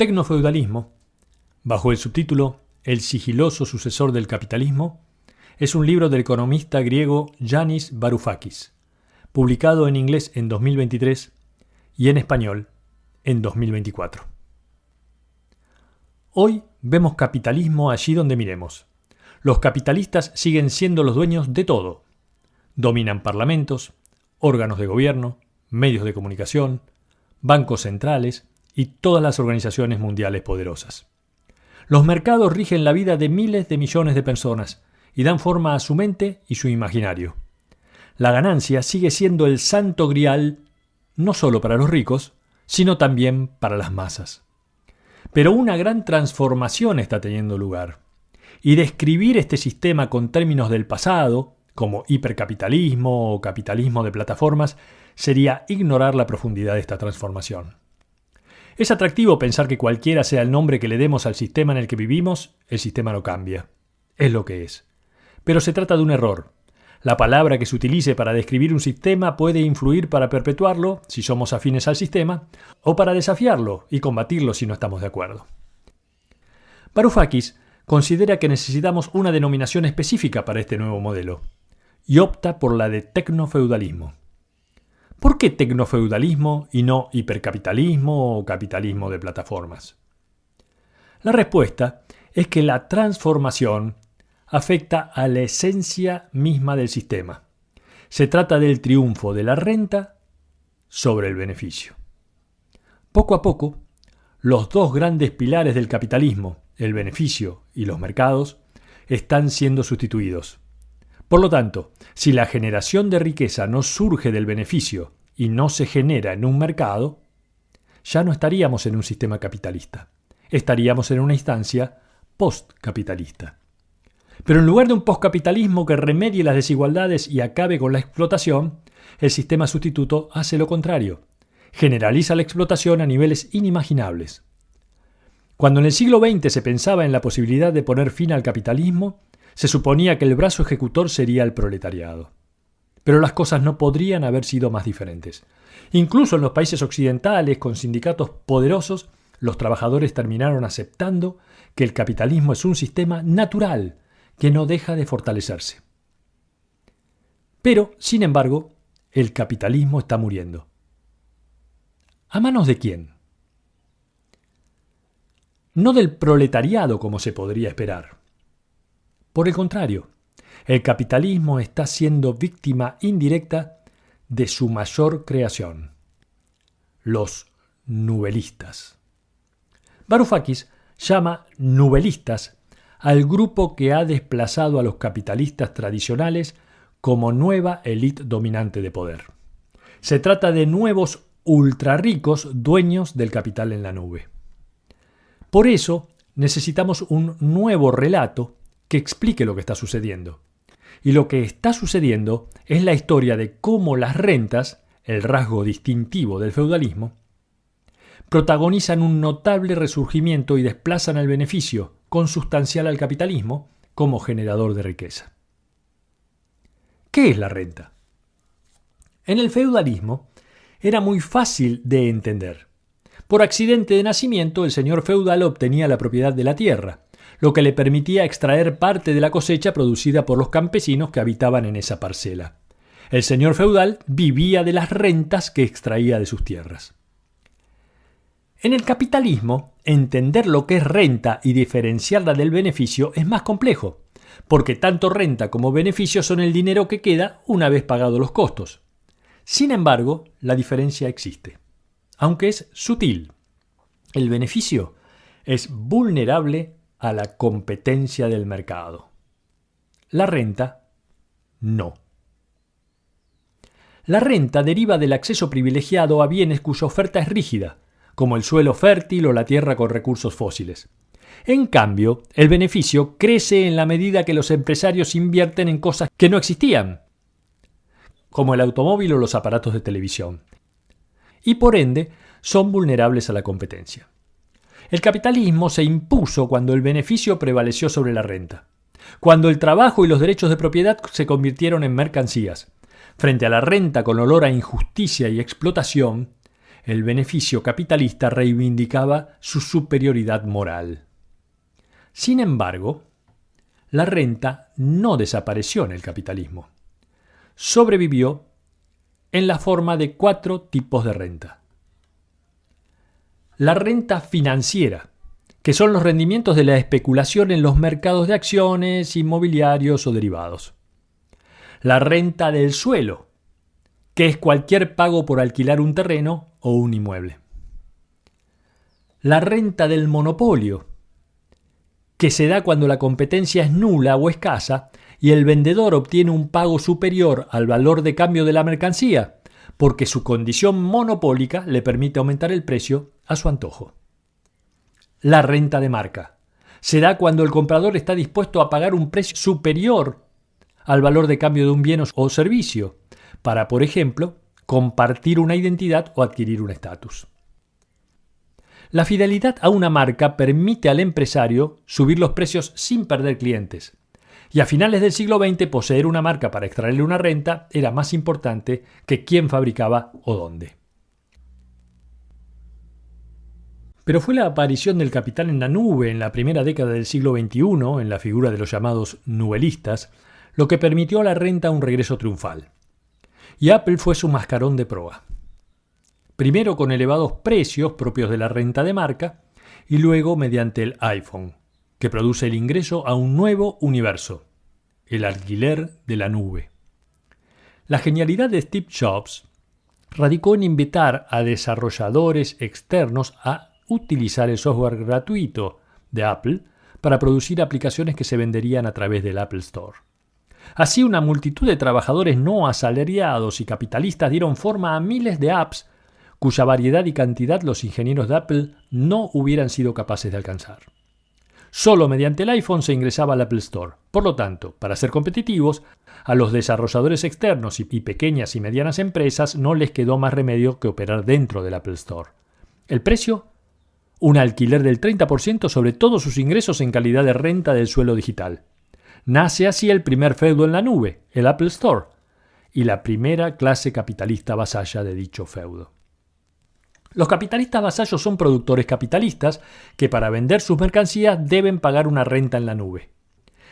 Tecnofeudalismo, bajo el subtítulo El sigiloso sucesor del capitalismo, es un libro del economista griego Yanis Varoufakis, publicado en inglés en 2023 y en español en 2024. Hoy vemos capitalismo allí donde miremos. Los capitalistas siguen siendo los dueños de todo. Dominan parlamentos, órganos de gobierno, medios de comunicación, bancos centrales y todas las organizaciones mundiales poderosas. Los mercados rigen la vida de miles de millones de personas y dan forma a su mente y su imaginario. La ganancia sigue siendo el santo grial no solo para los ricos, sino también para las masas. Pero una gran transformación está teniendo lugar. Y describir este sistema con términos del pasado, como hipercapitalismo o capitalismo de plataformas, sería ignorar la profundidad de esta transformación. Es atractivo pensar que cualquiera sea el nombre que le demos al sistema en el que vivimos, el sistema no cambia. Es lo que es. Pero se trata de un error. La palabra que se utilice para describir un sistema puede influir para perpetuarlo, si somos afines al sistema, o para desafiarlo y combatirlo si no estamos de acuerdo. Varoufakis considera que necesitamos una denominación específica para este nuevo modelo, y opta por la de tecnofeudalismo. ¿Por qué tecnofeudalismo y no hipercapitalismo o capitalismo de plataformas? La respuesta es que la transformación afecta a la esencia misma del sistema. Se trata del triunfo de la renta sobre el beneficio. Poco a poco, los dos grandes pilares del capitalismo, el beneficio y los mercados, están siendo sustituidos. Por lo tanto, si la generación de riqueza no surge del beneficio y no se genera en un mercado, ya no estaríamos en un sistema capitalista. Estaríamos en una instancia postcapitalista. Pero en lugar de un postcapitalismo que remedie las desigualdades y acabe con la explotación, el sistema sustituto hace lo contrario. Generaliza la explotación a niveles inimaginables. Cuando en el siglo XX se pensaba en la posibilidad de poner fin al capitalismo, se suponía que el brazo ejecutor sería el proletariado. Pero las cosas no podrían haber sido más diferentes. Incluso en los países occidentales, con sindicatos poderosos, los trabajadores terminaron aceptando que el capitalismo es un sistema natural que no deja de fortalecerse. Pero, sin embargo, el capitalismo está muriendo. ¿A manos de quién? No del proletariado como se podría esperar. Por el contrario, el capitalismo está siendo víctima indirecta de su mayor creación, los nubelistas. Varoufakis llama nubelistas al grupo que ha desplazado a los capitalistas tradicionales como nueva élite dominante de poder. Se trata de nuevos ultrarricos dueños del capital en la nube. Por eso necesitamos un nuevo relato que explique lo que está sucediendo. Y lo que está sucediendo es la historia de cómo las rentas, el rasgo distintivo del feudalismo, protagonizan un notable resurgimiento y desplazan al beneficio, consustancial al capitalismo, como generador de riqueza. ¿Qué es la renta? En el feudalismo era muy fácil de entender. Por accidente de nacimiento, el señor feudal obtenía la propiedad de la tierra, lo que le permitía extraer parte de la cosecha producida por los campesinos que habitaban en esa parcela. El señor feudal vivía de las rentas que extraía de sus tierras. En el capitalismo, entender lo que es renta y diferenciarla del beneficio es más complejo, porque tanto renta como beneficio son el dinero que queda una vez pagados los costos. Sin embargo, la diferencia existe, aunque es sutil. El beneficio es vulnerable a la competencia del mercado. La renta, no. La renta deriva del acceso privilegiado a bienes cuya oferta es rígida, como el suelo fértil o la tierra con recursos fósiles. En cambio, el beneficio crece en la medida que los empresarios invierten en cosas que no existían, como el automóvil o los aparatos de televisión, y por ende son vulnerables a la competencia. El capitalismo se impuso cuando el beneficio prevaleció sobre la renta, cuando el trabajo y los derechos de propiedad se convirtieron en mercancías. Frente a la renta con olor a injusticia y explotación, El beneficio capitalista reivindicaba su superioridad moral. Sin embargo, la renta no desapareció en el capitalismo. Sobrevivió en la forma de 4 tipos de renta. La renta financiera, que son los rendimientos de la especulación en los mercados de acciones, inmobiliarios o derivados. La renta del suelo, que es cualquier pago por alquilar un terreno o un inmueble. La renta del monopolio, que se da cuando la competencia es nula o escasa y el vendedor obtiene un pago superior al valor de cambio de la mercancía, porque su condición monopólica le permite aumentar el precio a su antojo. La renta de marca se da cuando el comprador está dispuesto a pagar un precio superior al valor de cambio de un bien o servicio, para, por ejemplo, compartir una identidad o adquirir un estatus. La fidelidad a una marca permite al empresario subir los precios sin perder clientes. Y a finales del siglo XX, poseer una marca para extraerle una renta era más importante que quién fabricaba o dónde. Pero fue la aparición del capital en la nube en la primera década del siglo XXI, en la figura de los llamados nubelistas, lo que permitió a la renta un regreso triunfal. Y Apple fue su mascarón de proa. Primero con elevados precios propios de la renta de marca y luego mediante el iPhone, que produce el ingreso a un nuevo universo, el alquiler de la nube. La genialidad de Steve Jobs radicó en invitar a desarrolladores externos a utilizar el software gratuito de Apple para producir aplicaciones que se venderían a través del Apple Store. Así, una multitud de trabajadores no asalariados y capitalistas dieron forma a miles de apps cuya variedad y cantidad los ingenieros de Apple no hubieran sido capaces de alcanzar. Solo mediante el iPhone se ingresaba al Apple Store. Por lo tanto, para ser competitivos, a los desarrolladores externos y pequeñas y medianas empresas no les quedó más remedio que operar dentro del Apple Store. ¿El precio? Un alquiler del 30% sobre todos sus ingresos en calidad de renta del suelo digital. Nace así el primer feudo en la nube, el Apple Store, y la primera clase capitalista vasalla de dicho feudo. Los capitalistas vasallos son productores capitalistas que para vender sus mercancías deben pagar una renta en la nube.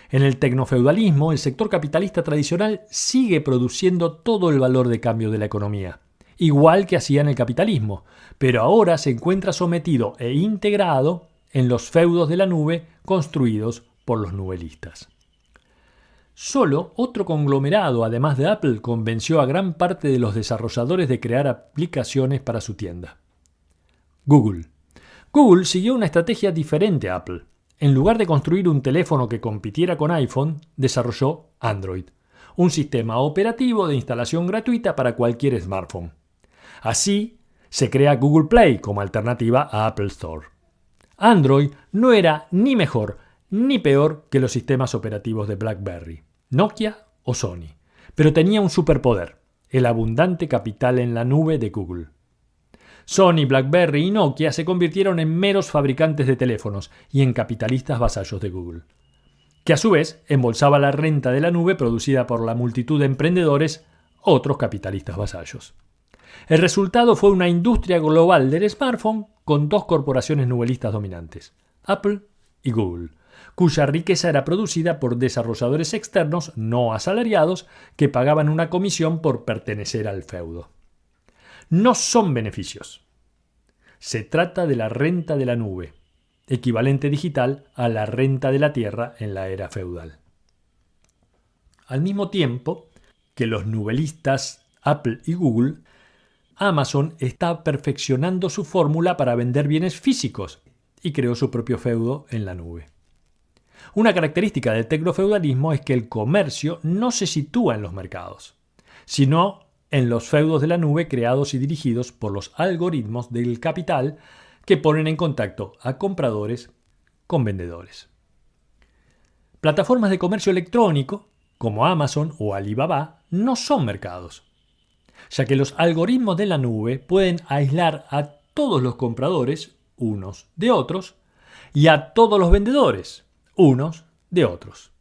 En el tecnofeudalismo, el sector capitalista tradicional sigue produciendo todo el valor de cambio de la economía, igual que hacía en el capitalismo, pero ahora se encuentra sometido e integrado en los feudos de la nube construidos por los nubelistas. Solo otro conglomerado, además de Apple, convenció a gran parte de los desarrolladores de crear aplicaciones para su tienda. Google. Google siguió una estrategia diferente a Apple. En lugar de construir un teléfono que compitiera con iPhone, desarrolló Android, un sistema operativo de instalación gratuita para cualquier smartphone. Así, se crea Google Play como alternativa a Apple Store. Android no era ni mejor ni peor que los sistemas operativos de BlackBerry, Nokia o Sony, pero tenía un superpoder, el abundante capital en la nube de Google. Sony, BlackBerry y Nokia se convirtieron en meros fabricantes de teléfonos y en capitalistas vasallos de Google, que a su vez embolsaba la renta de la nube producida por la multitud de emprendedores, otros capitalistas vasallos. El resultado fue una industria global del smartphone con 2 corporaciones nubelistas dominantes, Apple y Google, cuya riqueza era producida por desarrolladores externos no asalariados que pagaban una comisión por pertenecer al feudo. No son beneficios. Se trata de la renta de la nube, equivalente digital a la renta de la tierra en la era feudal. Al mismo tiempo que los nubelistas Apple y Google, Amazon está perfeccionando su fórmula para vender bienes físicos y creó su propio feudo en la nube. Una característica del tecnofeudalismo es que el comercio no se sitúa en los mercados, sino en los feudos de la nube creados y dirigidos por los algoritmos del capital que ponen en contacto a compradores con vendedores. Plataformas de comercio electrónico, como Amazon o Alibaba, no son mercados, ya que los algoritmos de la nube pueden aislar a todos los compradores, unos de otros, y a todos los vendedores, unos de otros.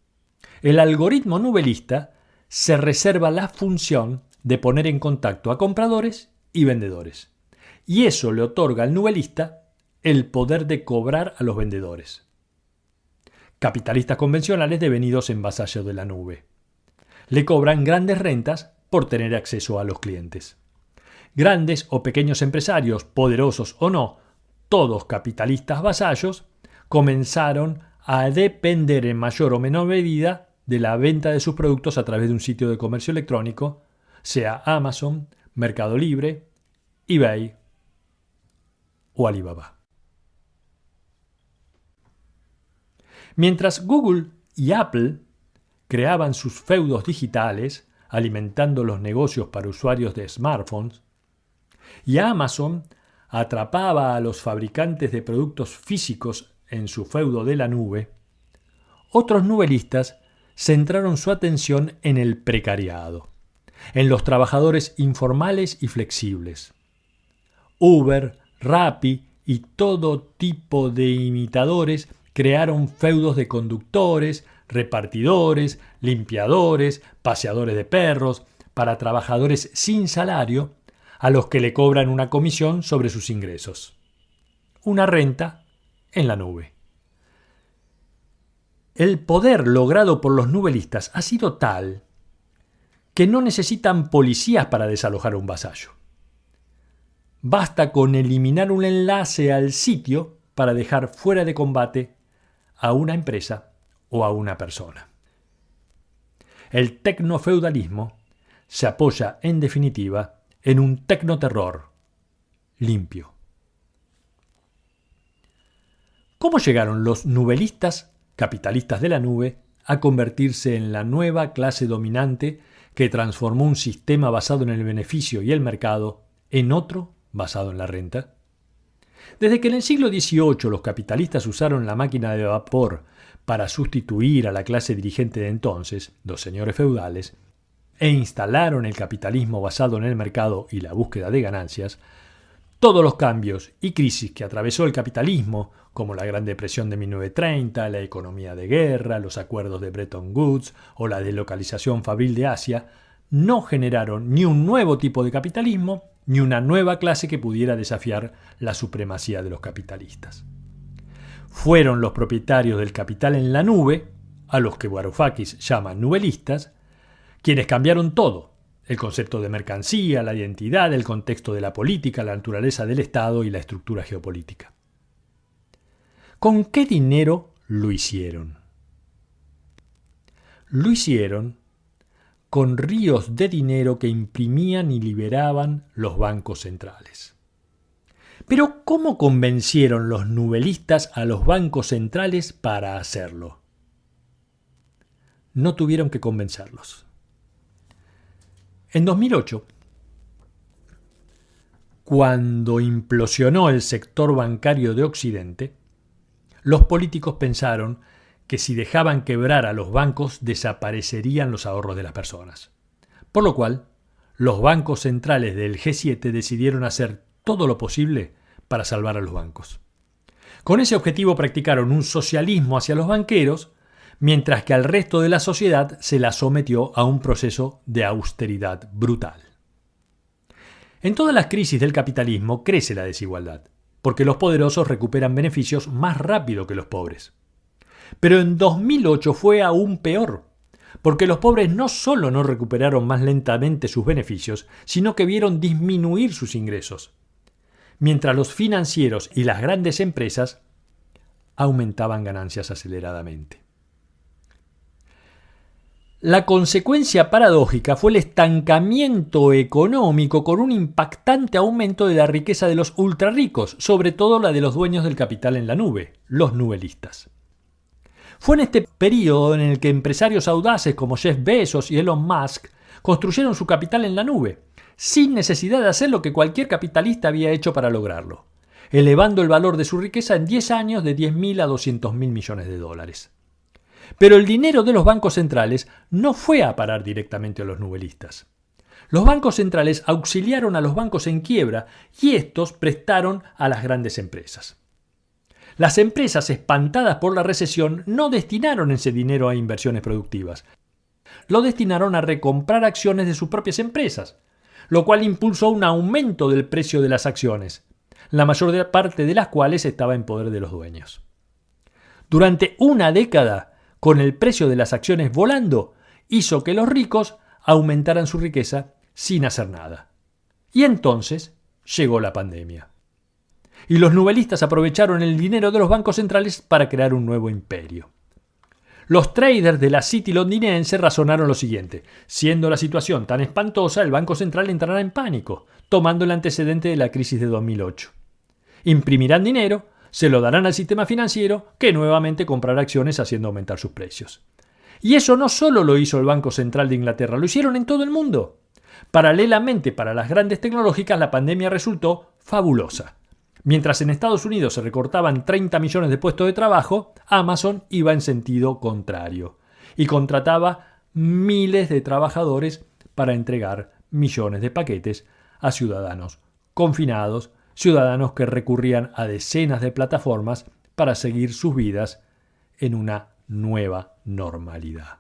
El algoritmo nubelista se reserva la función de poner en contacto a compradores y vendedores, y eso le otorga al nubelista el poder de cobrar a los vendedores. Capitalistas convencionales devenidos en vasallos de la nube. Le cobran grandes rentas por tener acceso a los clientes. Grandes o pequeños empresarios, poderosos o no, todos capitalistas vasallos, comenzaron a depender en mayor o menor medida de la venta de sus productos a través de un sitio de comercio electrónico, sea Amazon, Mercado Libre, eBay o Alibaba. Mientras Google y Apple creaban sus feudos digitales, alimentando los negocios para usuarios de smartphones, y Amazon atrapaba a los fabricantes de productos físicos en su feudo de la nube, otros nubelistas centraron su atención en el precariado, en los trabajadores informales y flexibles. Uber, Rappi y todo tipo de imitadores crearon feudos de conductores, repartidores, limpiadores, paseadores de perros, para trabajadores sin salario, a los que le cobran una comisión sobre sus ingresos. Una renta en la nube. El poder logrado por los nubelistas ha sido tal que no necesitan policías para desalojar a un vasallo. Basta con eliminar un enlace al sitio para dejar fuera de combate a una empresa o a una persona. El tecnofeudalismo se apoya, en definitiva, en un tecnoterror limpio. ¿Cómo llegaron los nubelistas, capitalistas de la nube, a convertirse en la nueva clase dominante que transformó un sistema basado en el beneficio y el mercado en otro basado en la renta? Desde que en el siglo XVIII los capitalistas usaron la máquina de vapor para sustituir a la clase dirigente de entonces, los señores feudales, e instalaron el capitalismo basado en el mercado y la búsqueda de ganancias, todos los cambios y crisis que atravesó el capitalismo, como la Gran Depresión de 1930, la economía de guerra, los acuerdos de Bretton Woods o la deslocalización fabril de Asia, no generaron ni un nuevo tipo de capitalismo ni una nueva clase que pudiera desafiar la supremacía de los capitalistas. Fueron los propietarios del capital en la nube, a los que Varoufakis llama nubelistas, quienes cambiaron todo: el concepto de mercancía, la identidad, el contexto de la política, la naturaleza del Estado y la estructura geopolítica. ¿Con qué dinero lo hicieron? Lo hicieron con ríos de dinero que imprimían y liberaban los bancos centrales. Pero ¿cómo convencieron los nubelistas a los bancos centrales para hacerlo? No tuvieron que convencerlos. En 2008, cuando implosionó el sector bancario de Occidente, los políticos pensaron que si dejaban quebrar a los bancos desaparecerían los ahorros de las personas. Por lo cual, los bancos centrales del G7 decidieron hacer todo lo posible para salvar a los bancos. Con ese objetivo practicaron un socialismo hacia los banqueros, mientras que al resto de la sociedad se la sometió a un proceso de austeridad brutal. En todas las crisis del capitalismo crece la desigualdad, porque los poderosos recuperan beneficios más rápido que los pobres. Pero en 2008 fue aún peor, porque los pobres no solo no recuperaron más lentamente sus beneficios, sino que vieron disminuir sus ingresos, mientras los financieros y las grandes empresas aumentaban ganancias aceleradamente. La consecuencia paradójica fue el estancamiento económico con un impactante aumento de la riqueza de los ultrarricos, sobre todo la de los dueños del capital en la nube, los nubelistas. Fue en este periodo en el que empresarios audaces como Jeff Bezos y Elon Musk construyeron su capital en la nube, sin necesidad de hacer lo que cualquier capitalista había hecho para lograrlo, elevando el valor de su riqueza en 10 años de 10.000 a 200.000 millones de dólares. Pero el dinero de los bancos centrales no fue a parar directamente a los nubelistas. Los bancos centrales auxiliaron a los bancos en quiebra y estos prestaron a las grandes empresas. Las empresas, espantadas por la recesión, no destinaron ese dinero a inversiones productivas. Lo destinaron a recomprar acciones de sus propias empresas, lo cual impulsó un aumento del precio de las acciones, la mayor parte de las cuales estaba en poder de los dueños. Durante una década, con el precio de las acciones volando, hizo que los ricos aumentaran su riqueza sin hacer nada. Y entonces llegó la pandemia. Y los nubelistas aprovecharon el dinero de los bancos centrales para crear un nuevo imperio. Los traders de la City londinense razonaron lo siguiente: siendo la situación tan espantosa, el Banco Central entrará en pánico, tomando el antecedente de la crisis de 2008. Imprimirán dinero, se lo darán al sistema financiero, que nuevamente comprará acciones haciendo aumentar sus precios. Y eso no solo lo hizo el Banco Central de Inglaterra, lo hicieron en todo el mundo. Paralelamente, para las grandes tecnológicas, la pandemia resultó fabulosa. Mientras en Estados Unidos se recortaban 30 millones de puestos de trabajo, Amazon iba en sentido contrario y contrataba miles de trabajadores para entregar millones de paquetes a ciudadanos confinados, ciudadanos que recurrían a decenas de plataformas para seguir sus vidas en una nueva normalidad.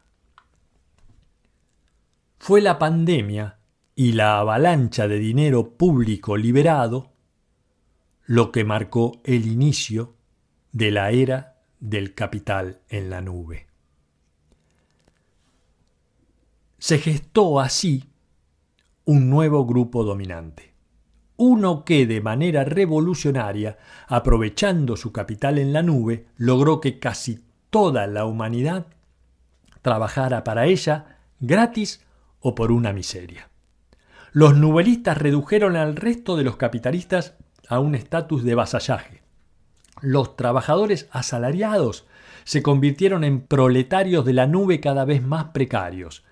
Fue la pandemia y la avalancha de dinero público liberado lo que marcó el inicio de la era del capital en la nube. Se gestó así un nuevo grupo dominante, uno que de manera revolucionaria, aprovechando su capital en la nube, logró que casi toda la humanidad trabajara para ella gratis o por una miseria. Los nubelistas redujeron al resto de los capitalistas a un estatus de vasallaje. Los trabajadores asalariados se convirtieron en proletarios de la nube cada vez más precarios,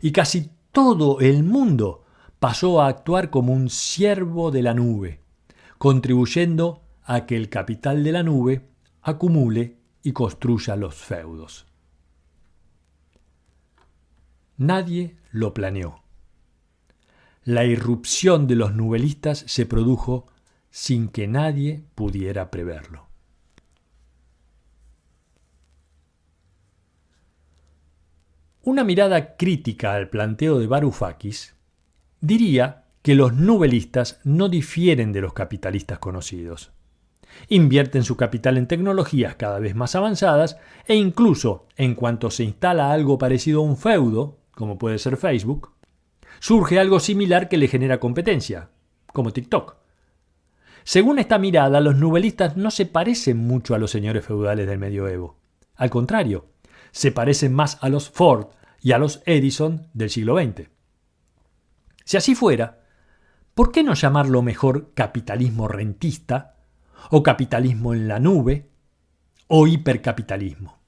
y casi todo el mundo pasó a actuar como un siervo de la nube, contribuyendo a que el capital de la nube acumule y construya los feudos. Nadie lo planeó. La irrupción de los nubelistas se produjo sin que nadie pudiera preverlo. Una mirada crítica al planteo de Varoufakis diría que los nubelistas no difieren de los capitalistas conocidos. Invierten su capital en tecnologías cada vez más avanzadas e incluso en cuanto se instala algo parecido a un feudo, como puede ser Facebook, surge algo similar que le genera competencia, como TikTok. Según esta mirada, los nubelistas no se parecen mucho a los señores feudales del medioevo. Al contrario, se parecen más a los Ford y a los Edison del siglo XX. Si así fuera, ¿por qué no llamarlo mejor capitalismo rentista, o capitalismo en la nube, o hipercapitalismo?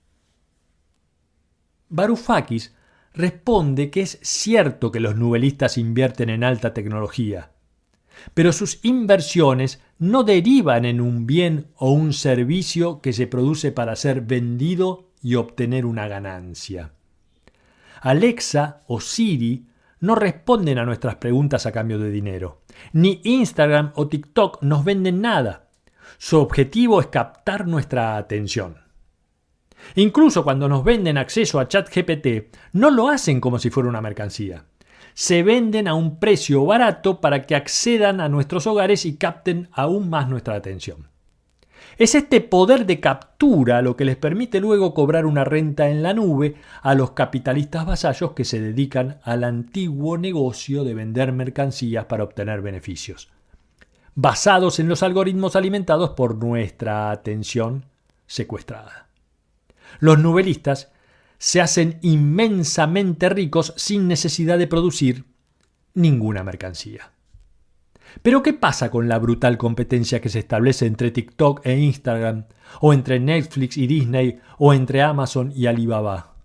Varoufakis responde que es cierto que los nubelistas invierten en alta tecnología, pero sus inversiones no derivan en un bien o un servicio que se produce para ser vendido y obtener una ganancia. Alexa o Siri no responden a nuestras preguntas a cambio de dinero. Ni Instagram o TikTok nos venden nada. Su objetivo es captar nuestra atención. Incluso cuando nos venden acceso a ChatGPT, no lo hacen como si fuera una mercancía. Se venden a un precio barato para que accedan a nuestros hogares y capten aún más nuestra atención. Es este poder de captura lo que les permite luego cobrar una renta en la nube a los capitalistas vasallos que se dedican al antiguo negocio de vender mercancías para obtener beneficios, basados en los algoritmos alimentados por nuestra atención secuestrada. Los nubelistas se hacen inmensamente ricos sin necesidad de producir ninguna mercancía. Pero ¿qué pasa con la brutal competencia que se establece entre TikTok e Instagram, o entre Netflix y Disney, o entre Amazon y Alibaba?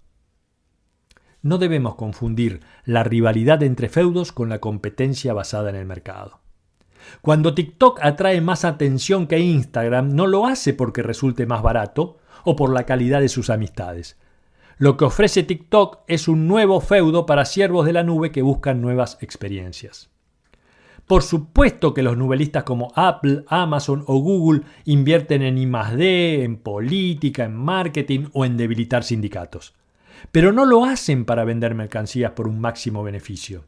No debemos confundir la rivalidad entre feudos con la competencia basada en el mercado. Cuando TikTok atrae más atención que Instagram, no lo hace porque resulte más barato o por la calidad de sus amistades. Lo que ofrece TikTok es un nuevo feudo para siervos de la nube que buscan nuevas experiencias. Por supuesto que los nubelistas como Apple, Amazon o Google invierten en I+D, en política, en marketing o en debilitar sindicatos. Pero no lo hacen para vender mercancías por un máximo beneficio.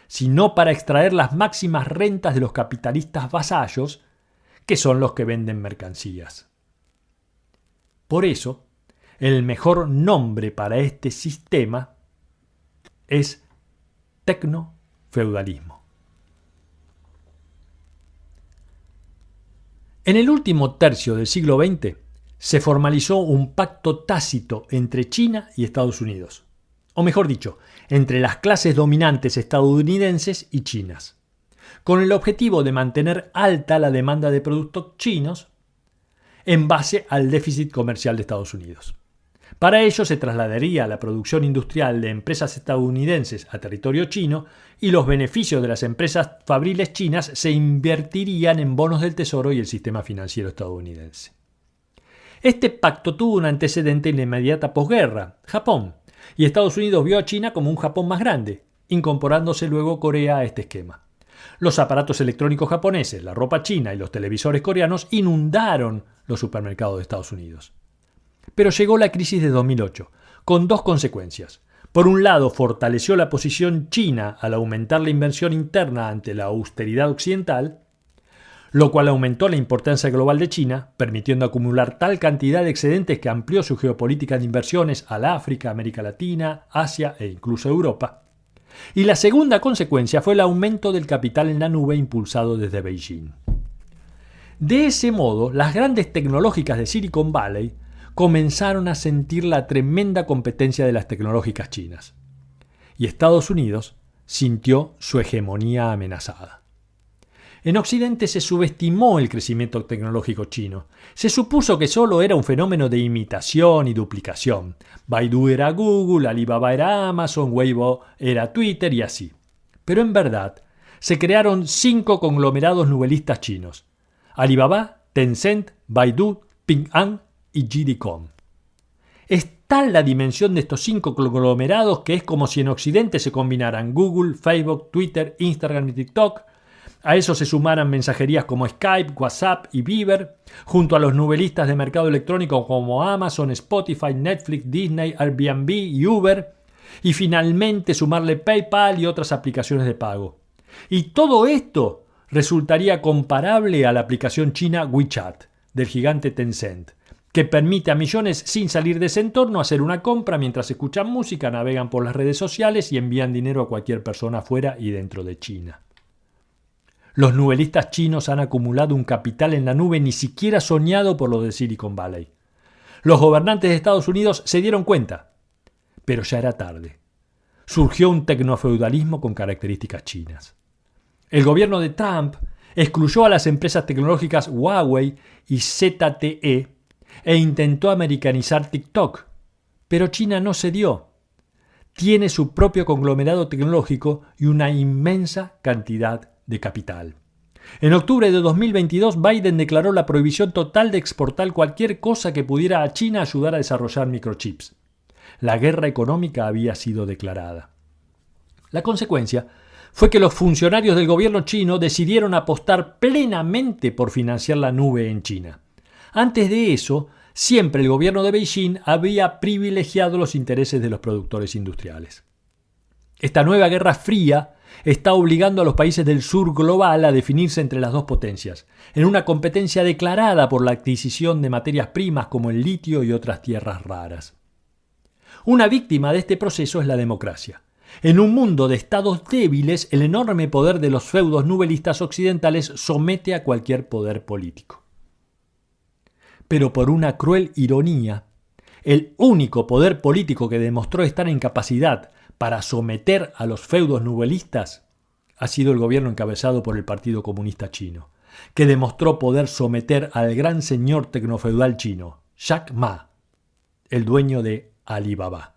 sino para extraer las máximas rentas de los capitalistas vasallos, que son los que venden mercancías. Por eso, el mejor nombre para este sistema es tecnofeudalismo. En el último tercio del siglo XX se formalizó un pacto tácito entre China y Estados Unidos, o mejor dicho, entre las clases dominantes estadounidenses y chinas, con el objetivo de mantener alta la demanda de productos chinos en base al déficit comercial de Estados Unidos. Para ello se trasladaría la producción industrial de empresas estadounidenses a territorio chino y los beneficios de las empresas fabriles chinas se invertirían en bonos del Tesoro y el sistema financiero estadounidense. Este pacto tuvo un antecedente en la inmediata posguerra, Japón, y Estados Unidos vio a China como un Japón más grande, incorporándose luego Corea a este esquema. Los aparatos electrónicos japoneses, la ropa china y los televisores coreanos inundaron los supermercados de Estados Unidos. Pero llegó la crisis de 2008, con dos consecuencias. Por un lado, fortaleció la posición china al aumentar la inversión interna ante la austeridad occidental, lo cual aumentó la importancia global de China, permitiendo acumular tal cantidad de excedentes que amplió su geopolítica de inversiones al África, América Latina, Asia e incluso Europa. Y la segunda consecuencia fue el aumento del capital en la nube impulsado desde Beijing. De ese modo, las grandes tecnológicas de Silicon Valley comenzaron a sentir la tremenda competencia de las tecnológicas chinas. Y Estados Unidos sintió su hegemonía amenazada. En Occidente se subestimó el crecimiento tecnológico chino. Se supuso que solo era un fenómeno de imitación y duplicación. Baidu era Google, Alibaba era Amazon, Weibo era Twitter y así. Pero en verdad, se crearon 5 conglomerados nubelistas chinos: Alibaba, Tencent, Baidu, Ping An y JD.com. Es tal la dimensión de estos 5 conglomerados que es como si en Occidente se combinaran Google, Facebook, Twitter, Instagram y TikTok. A eso se sumaran mensajerías como Skype, WhatsApp y Viber, junto a los nubelistas de mercado electrónico como Amazon, Spotify, Netflix, Disney, Airbnb y Uber, y finalmente sumarle PayPal y otras aplicaciones de pago. Y todo esto resultaría comparable a la aplicación china WeChat, del gigante Tencent, que permite a millones sin salir de ese entorno hacer una compra mientras escuchan música, navegan por las redes sociales y envían dinero a cualquier persona fuera y dentro de China. Los nubelistas chinos han acumulado un capital en la nube ni siquiera soñado por los de Silicon Valley. Los gobernantes de Estados Unidos se dieron cuenta, pero ya era tarde. Surgió un tecnofeudalismo con características chinas. El gobierno de Trump excluyó a las empresas tecnológicas Huawei y ZTE e intentó americanizar TikTok, pero China no cedió. Tiene su propio conglomerado tecnológico y una inmensa cantidad de capital. En octubre de 2022, Biden declaró la prohibición total de exportar cualquier cosa que pudiera a China ayudar a desarrollar microchips. La guerra económica había sido declarada. La consecuencia fue que los funcionarios del gobierno chino decidieron apostar plenamente por financiar la nube en China. Antes de eso, siempre el gobierno de Beijing había privilegiado los intereses de los productores industriales. Esta nueva guerra fría está obligando a los países del sur global a definirse entre las dos potencias, en una competencia declarada por la adquisición de materias primas como el litio y otras tierras raras. Una víctima de este proceso es la democracia. En un mundo de estados débiles, el enorme poder de los feudos nubelistas occidentales somete a cualquier poder político. Pero por una cruel ironía, el único poder político que demostró estar en capacidad para someter a los feudos nubelistas ha sido el gobierno encabezado por el Partido Comunista Chino, que demostró poder someter al gran señor tecnofeudal chino, Jack Ma, el dueño de Alibaba.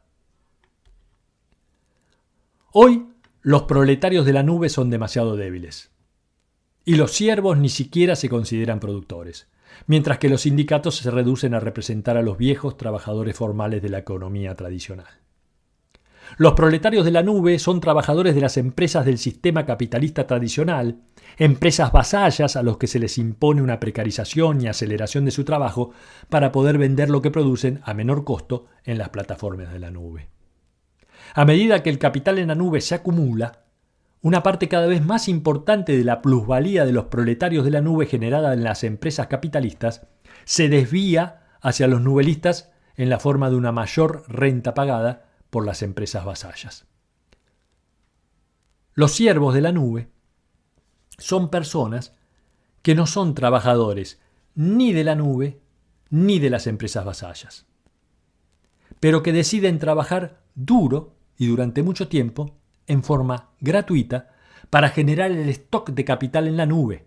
Hoy, los proletarios de la nube son demasiado débiles, y los siervos ni siquiera se consideran productores, mientras que los sindicatos se reducen a representar a los viejos trabajadores formales de la economía tradicional. Los proletarios de la nube son trabajadores de las empresas del sistema capitalista tradicional, empresas vasallas a los que se les impone una precarización y aceleración de su trabajo para poder vender lo que producen a menor costo en las plataformas de la nube. A medida que el capital en la nube se acumula, Una parte cada vez más importante de la plusvalía de los proletarios de la nube generada en las empresas capitalistas se desvía hacia los nubelistas en la forma de una mayor renta pagada por las empresas vasallas. Los siervos de la nube son personas que no son trabajadores ni de la nube ni de las empresas vasallas, pero que deciden trabajar duro y durante mucho tiempo en forma gratuita para generar el stock de capital en la nube,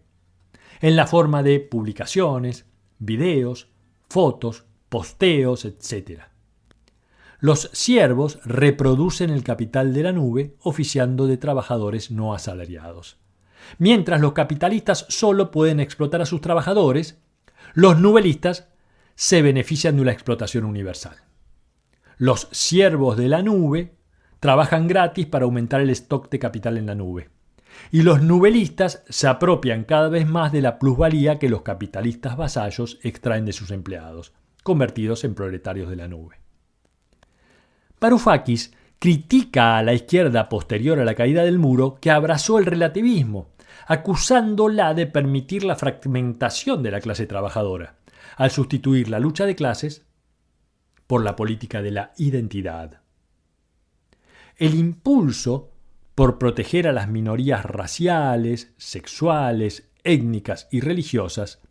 en la forma de publicaciones, videos, fotos, posteos, etc. Los siervos reproducen el capital de la nube oficiando de trabajadores no asalariados. Mientras los capitalistas solo pueden explotar a sus trabajadores, los nubelistas se benefician de una explotación universal. Los siervos de la nube trabajan gratis para aumentar el stock de capital en la nube. Y los nubelistas se apropian cada vez más de la plusvalía que los capitalistas vasallos extraen de sus empleados, convertidos en proletarios de la nube. Varoufakis critica a la izquierda posterior a la caída del muro que abrazó el relativismo, acusándola de permitir la fragmentación de la clase trabajadora, al sustituir la lucha de clases por la política de la identidad. El impulso por proteger a las minorías raciales, sexuales, étnicas y religiosas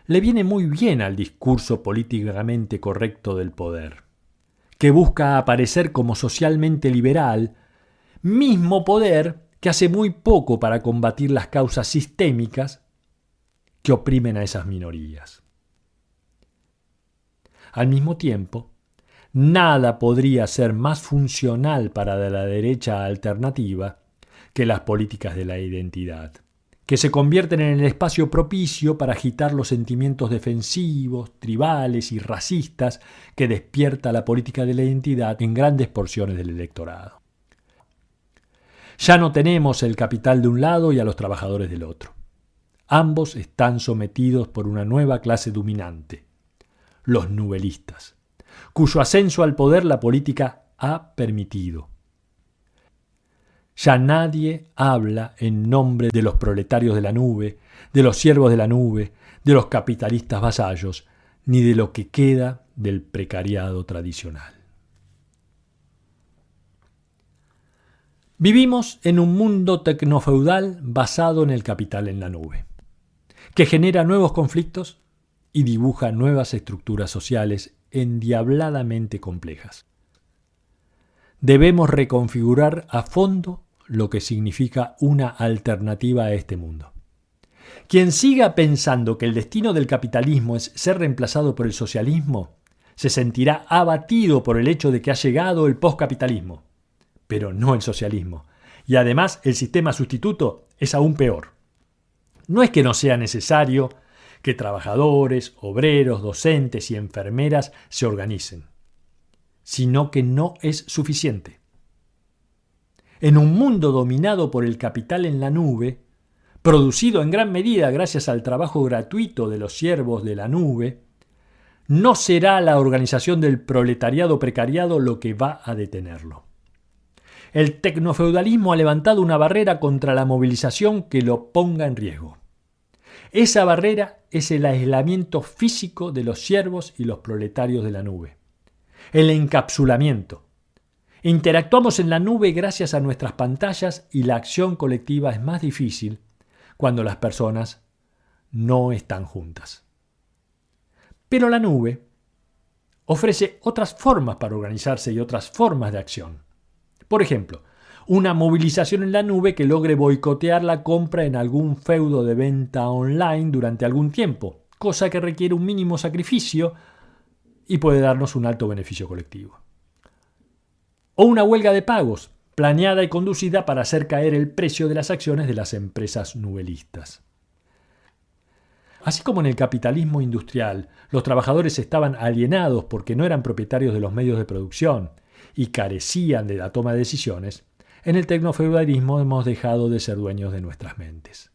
le viene muy bien al discurso políticamente correcto del poder, que busca aparecer como socialmente liberal, mismo poder que hace muy poco para combatir las causas sistémicas que oprimen a esas minorías. Al mismo tiempo, nada podría ser más funcional para la derecha alternativa que las políticas de la identidad, que se convierten en el espacio propicio para agitar los sentimientos defensivos, tribales y racistas que despierta la política de la identidad en grandes porciones del electorado. Ya no tenemos el capital de un lado y a los trabajadores del otro. Ambos están sometidos por una nueva clase dominante, los nubelistas, cuyo ascenso al poder la política ha permitido. Ya nadie habla en nombre de los proletarios de la nube, de los siervos de la nube, de los capitalistas vasallos, ni de lo que queda del precariado tradicional. Vivimos en un mundo tecnofeudal basado en el capital en la nube, que genera nuevos conflictos y dibuja nuevas estructuras sociales endiabladamente complejas. Debemos reconfigurar a fondo lo que significa una alternativa a este mundo. Quien siga pensando que el destino del capitalismo es ser reemplazado por el socialismo, se sentirá abatido por el hecho de que ha llegado el poscapitalismo, pero no el socialismo. Y además el sistema sustituto es aún peor. No es que no sea necesario que trabajadores, obreros, docentes y enfermeras se organicen, sino que no es suficiente. En un mundo dominado por el capital en la nube, producido en gran medida gracias al trabajo gratuito de los siervos de la nube, no será la organización del proletariado precariado lo que va a detenerlo. El tecnofeudalismo ha levantado una barrera contra la movilización que lo ponga en riesgo. Esa barrera es el aislamiento físico de los siervos y los proletarios de la nube. El encapsulamiento. Interactuamos en la nube gracias a nuestras pantallas y la acción colectiva es más difícil cuando las personas no están juntas. Pero la nube ofrece otras formas para organizarse y otras formas de acción. Por ejemplo, una movilización en la nube que logre boicotear la compra en algún feudo de venta online durante algún tiempo, cosa que requiere un mínimo sacrificio y puede darnos un alto beneficio colectivo. O una huelga de pagos, planeada y conducida para hacer caer el precio de las acciones de las empresas nubelistas. Así como en el capitalismo industrial, los trabajadores estaban alienados porque no eran propietarios de los medios de producción y carecían de la toma de decisiones, en el tecnofeudalismo hemos dejado de ser dueños de nuestras mentes.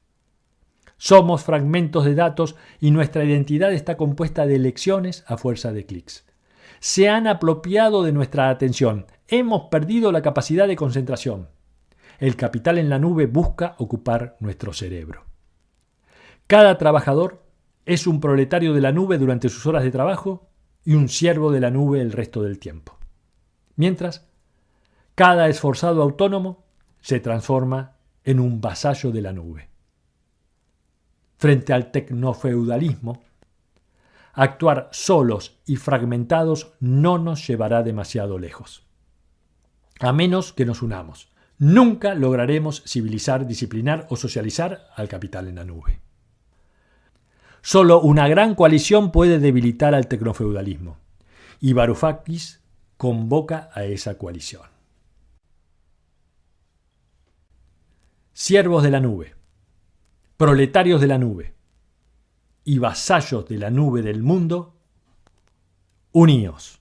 Somos fragmentos de datos y nuestra identidad está compuesta de elecciones a fuerza de clics. Se han apropiado de nuestra atención. Hemos perdido la capacidad de concentración. el capital en la nube busca ocupar nuestro cerebro. Cada trabajador es un proletario de la nube durante sus horas de trabajo y un siervo de la nube el resto del tiempo. Mientras, cada esforzado autónomo se transforma en un vasallo de la nube. Frente al tecnofeudalismo, actuar solos y fragmentados no nos llevará demasiado lejos. A menos que nos unamos, nunca lograremos civilizar, disciplinar o socializar al capital en la nube. Solo una gran coalición puede debilitar al tecnofeudalismo, y Varoufakis convoca a esa coalición. Siervos de la nube, proletarios de la nube y vasallos de la nube del mundo, uníos.